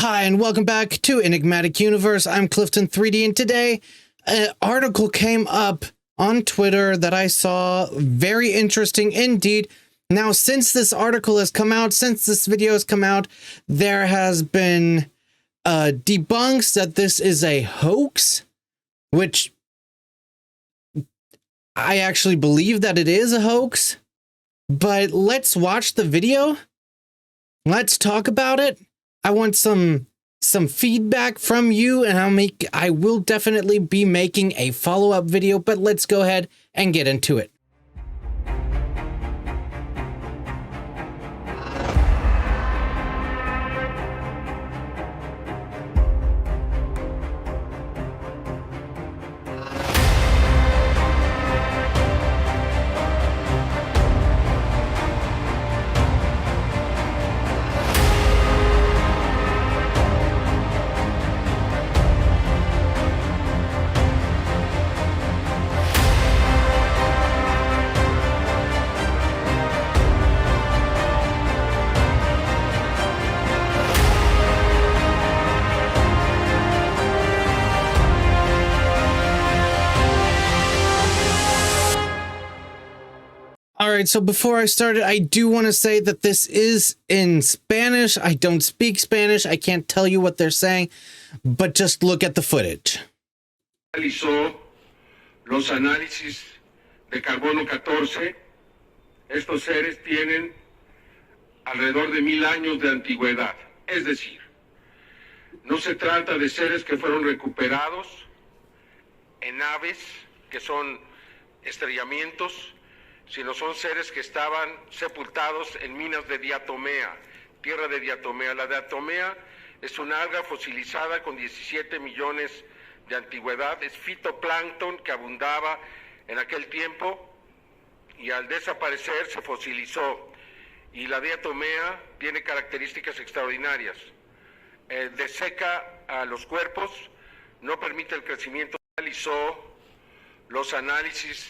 Hi, and welcome back to Enigmatic Universe. I'm Clifton3D, and today an article came up on Twitter that I saw very interesting indeed. Now, since this article has come out, since this video has come out, there has been debunks that this is a hoax, which I actually believe that it is a hoax. But let's watch the video. Let's talk about it. I want some feedback from you, and I will definitely be making a follow-up video, but let's go ahead and get into it. All right, so before I started, I do want to say that this is in Spanish. I don't speak Spanish. I can't tell you what they're saying, but just look at the footage. Realizó los análisis de carbono 14. Estos seres tienen alrededor de 1000 años de antigüedad. Es decir, no se trata de seres que fueron recuperados en naves, que son estrellamientos, sino son seres que estaban sepultados en minas de diatomea, tierra de diatomea. La diatomea es una alga fosilizada con 17 millones de antigüedad, es fitoplancton que abundaba en aquel tiempo y al desaparecer se fosilizó. Y la diatomea tiene características extraordinarias. Deseca a los cuerpos, no permite el crecimiento. Realizó los análisis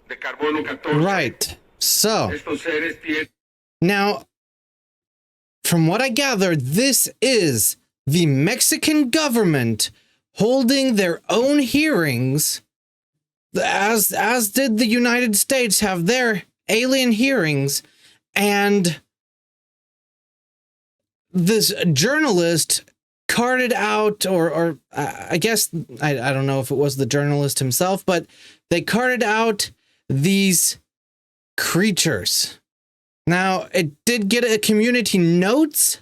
de carbono 14. Right. So, now, from what I gather, this is the Mexican government holding their own hearings, as did the United States have their alien hearings, and this journalist carted out, or I guess, I don't know if it was the journalist himself, but they carted out these creatures. Now, it did get a community notes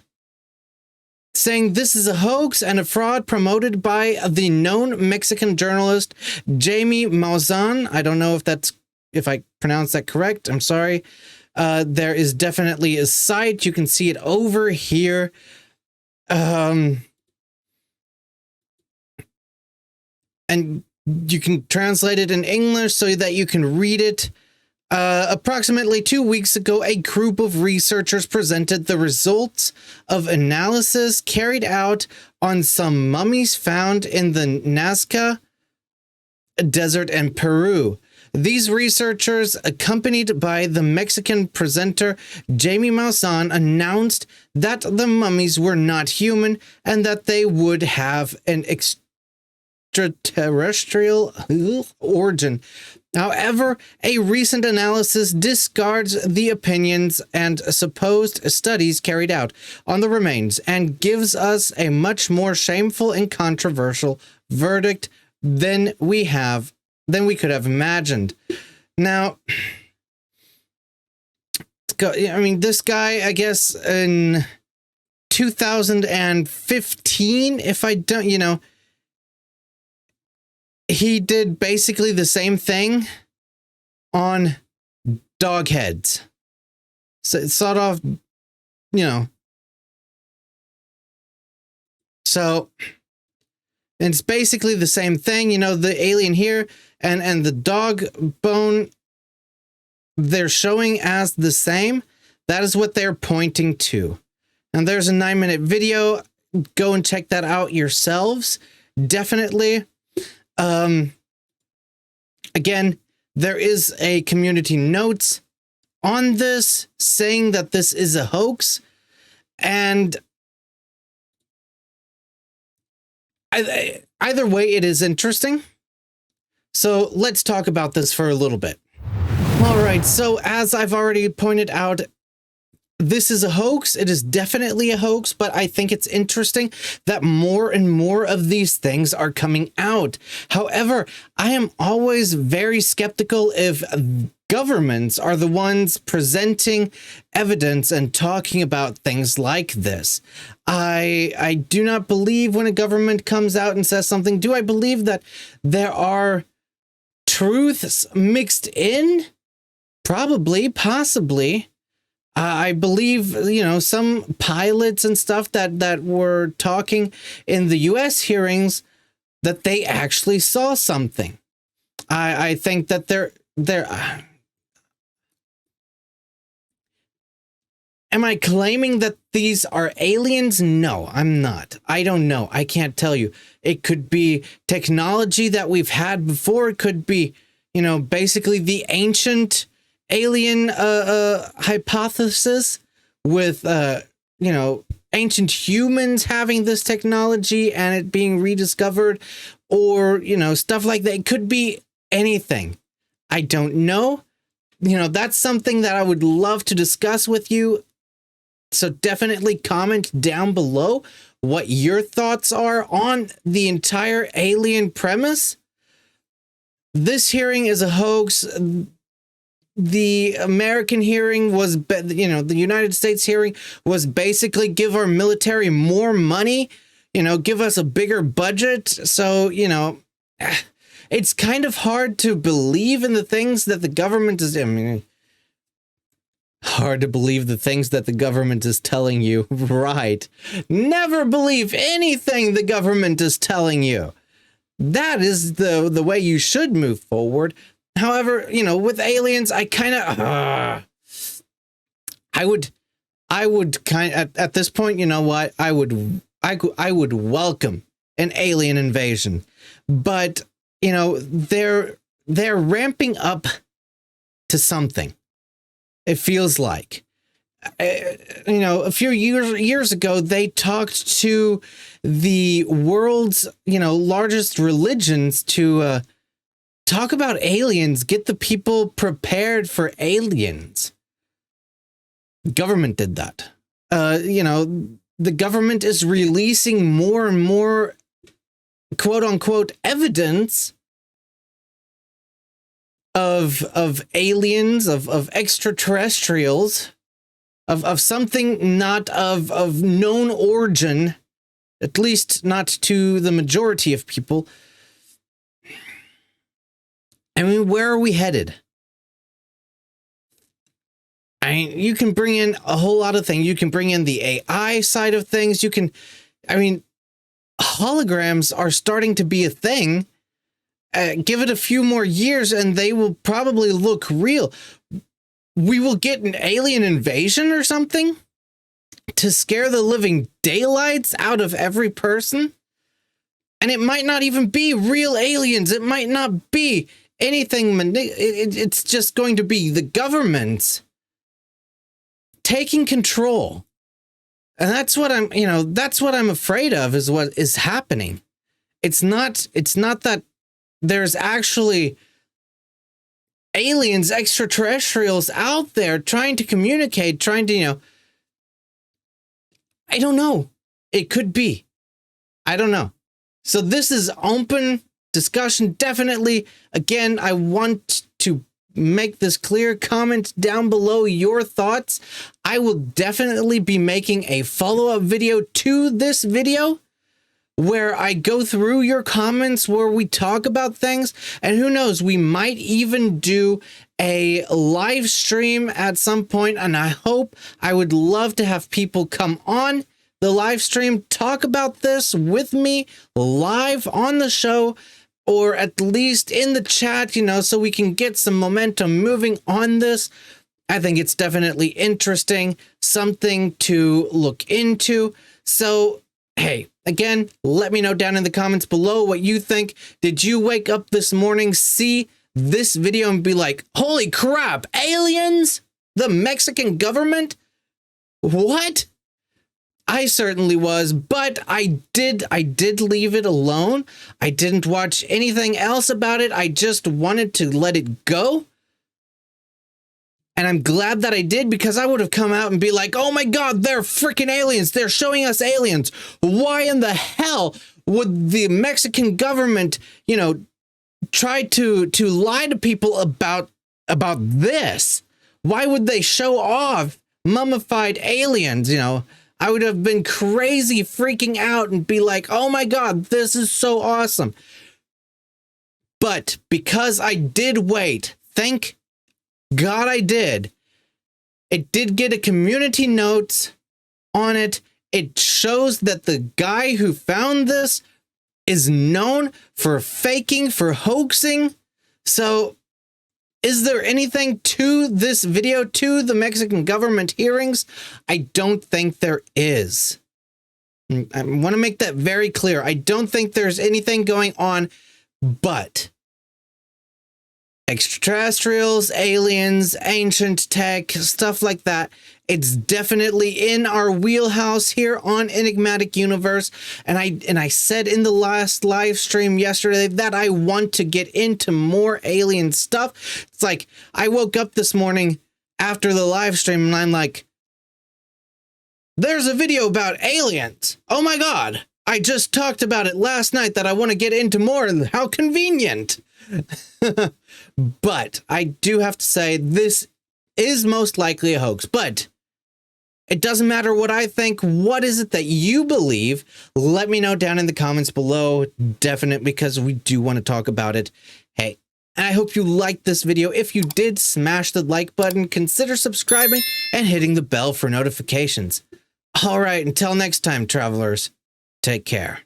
saying this is a hoax and a fraud promoted by the known Mexican journalist Jaime Maussan. I don't know if I pronounced that correct. I'm sorry. There is definitely a site. You can see it over here. And you can translate it in English so that you can read it. Approximately 2 weeks ago, a group of researchers presented the results of analysis carried out on some mummies found in the Nazca Desert in Peru. These researchers, accompanied by the Mexican presenter Jaime Maussan, announced that the mummies were not human and that they would have an extraterrestrial origin. However, a recent analysis discards the opinions and supposed studies carried out on the remains and gives us a much more shameful and controversial verdict than we could have imagined. Now, I mean, this guy, I guess in 2015, if I don't, he did basically the same thing on dog heads. So it sawed off, So it's basically the same thing, the alien here and the dog bone, they're showing as the same. That is what they're pointing to. And there's a 9-minute video. Go and check that out yourselves. Definitely. Again, there is a community notes on this saying that this is a hoax, and Either way, it is interesting. So let's talk about this for a little bit. All right. So as I've already pointed out, this is a hoax. It is definitely a hoax, but I think it's interesting that more and more of these things are coming out. However, I am always very skeptical if governments are the ones presenting evidence and talking about things like this. I do not believe when a government comes out and says something. Do I believe that there are truths mixed in? Probably, possibly. I believe, some pilots and stuff that were talking in the U.S. hearings that they actually saw something. I think that they're am I claiming that these are aliens? No, I'm not. I don't know. I can't tell you. It could be technology that we've had before. It could be, basically the ancient alien hypothesis with ancient humans having this technology and it being rediscovered, or stuff like that. It could be anything. I don't know. That's something that I would love to discuss with you. So definitely comment down below what your thoughts are on the entire alien premise. This hearing is a hoax. The American hearing was, the United States hearing was basically give our military more money, give us a bigger budget. So, it's kind of hard to believe in the things that the government is, hard to believe the things that the government is telling you, right? Never believe anything the government is telling you. That is the way you should move forward. However, with aliens, I kind of, I would kind of, at this point, what? I would welcome an alien invasion, but, they're ramping up to something. It feels like, a few years ago, they talked to the world's, largest religions to, talk about aliens, get the people prepared for aliens. Government did that. The government is releasing more and more quote unquote evidence of aliens, of extraterrestrials, of something not of known origin, at least not to the majority of people. I mean, where are we headed? I mean, you can bring in a whole lot of things. You can bring in the AI side of things. Holograms are starting to be a thing. Give it a few more years and they will probably look real. We will get an alien invasion or something to scare the living daylights out of every person. And it might not even be real aliens. It might not be anything. It's just going to be the government taking control. And that's what I'm afraid of, is what is happening. It's not that there's actually aliens, extraterrestrials out there trying to communicate, I don't know. It could be. I don't know. So this is open discussion. Definitely. Again, I want to make this clear. Comment down below your thoughts. I will definitely be making a follow-up video to this video where I go through your comments, where we talk about things, and who knows, we might even do a live stream at some point. And I would love to have people come on the live stream, talk about this with me live on the show, or at least in the chat, so we can get some momentum moving on this. I think it's definitely interesting, something to look into. So, hey, again, let me know down in the comments below what you think. Did you wake up this morning, see this video and be like, holy crap, aliens? The Mexican government? What? I certainly was, but I did leave it alone. I didn't watch anything else about it. I just wanted to let it go. And I'm glad that I did, because I would have come out and be like, oh my God, they're freaking aliens. They're showing us aliens. Why in the hell would the Mexican government, you know, try to lie to people about this? Why would they show off mummified aliens? You know, I would have been crazy freaking out and be like, oh my God, this is so awesome. But because I did wait, thank God I did. It did get a community note on it. It shows that the guy who found this is known for faking, for hoaxing. So is there anything to this video, to the Mexican government hearings? I don't think there is. I want to make that very clear. I don't think there's anything going on, but extraterrestrials, aliens, ancient tech, stuff like that. It's definitely in our wheelhouse here on Enigmatic Universe. And I said in the last live stream yesterday that I want to get into more alien stuff. It's like I woke up this morning after the live stream and I'm like, there's a video about aliens. Oh my God. I just talked about it last night that I want to get into more. How convenient. But I do have to say this is most likely a hoax, but it doesn't matter what I think. What is it that you believe? Let me know down in the comments below. Definitely, because we do want to talk about it. Hey, and I hope you liked this video. If you did, smash the like button, consider subscribing and hitting the bell for notifications. All right, until next time, travelers, take care.